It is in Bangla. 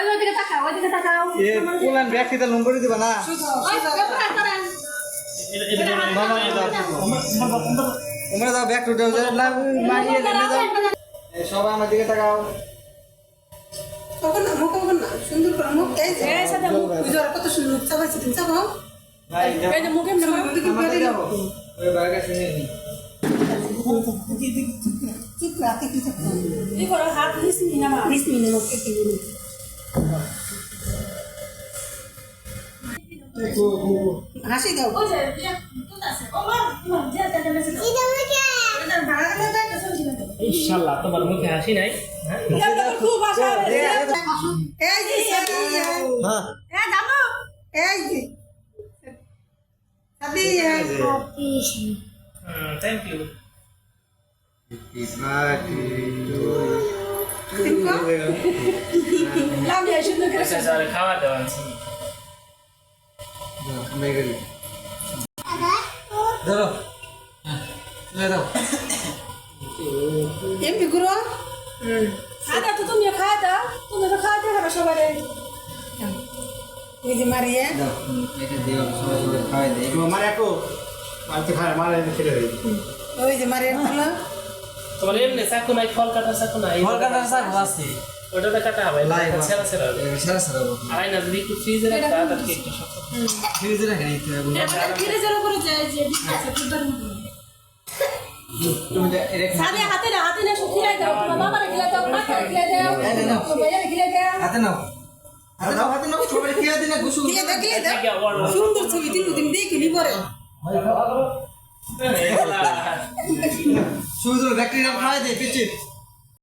ওইদিকে তাকাও এ পুলান ব্যক্তিটা নম্বর দিবা না তোমরা দাও ব্যাগ টুটে মারিয়ে দেনে দাও সবাই আমার দিকে তাকাও কখন না মুখ কখন না সুন্দর করে মুখ এই যে সাদা মুখ জোর কত সুন্দর মুখ চাবাইছে তুমি চাবাও ভাই এই যে মুখে আমাকে দাও ওই বাইরে শুনে নি চুপ রাতে কি চাপ এই করো হাত নিসনি না মা নিসনি না মুখ কেটে দিন হাসি দাও ওই যে তুই আছে ওমা তোমার যে দাদা মেসেজ এই দাও এটা ভাড়া দাদা কেসে ছিল ইনশাআল্লাহ তোমার মুখে হাসি নাই হ্যাঁ এটা তো খুব আশা এই যে সাদি হ্যাঁ এ জানো এই যে সাদি থ্যাংক ইউ লাভ এই সুন্দর করে আচ্ছা স্যার খাওয়া দাওয়া আছে ধরো হ্যাঁ দাও এমনি গুরু সাদা তো তুমি খাওয়া দাও তুমি তো খাওয়াতে পারো সবাই এই যে মারিয়ে দাও এটা দিও সবাই খাওয়াই দে মারে একো মারতে খায় মারে খেলে হই ওই যে মারিয়ে হলো তোমার এমনি চাকু নাই ফল কাটার চাকু নাই ফল কাটার শাক আছে ওটাতে কাটা হবে লাই সেরা সেরা হবে সারা সারা আর না যদি একটু ফ্রিজে রাখা তাহলে কেকটা শক্ত ফ্রিজে রেখে দিতে হবে ধীরে ধীরে করে যায় যে ডিসকাস করতে তুমি এটা সাদে হাতে না খিলাই দাও তোমার বাবারে খিলাই দাও মাকে খিলাই দাও তোমার ভাইয়ারে খিলাই দাও হাতে নাও হাতে নাও সবাই খেয়ে দিনা গুছু খিলাই দাও সুন্দর ছবি দিন দেখিনি পরে শুধু ব্যাকটেরিয়া খাওয়াই দে পিছে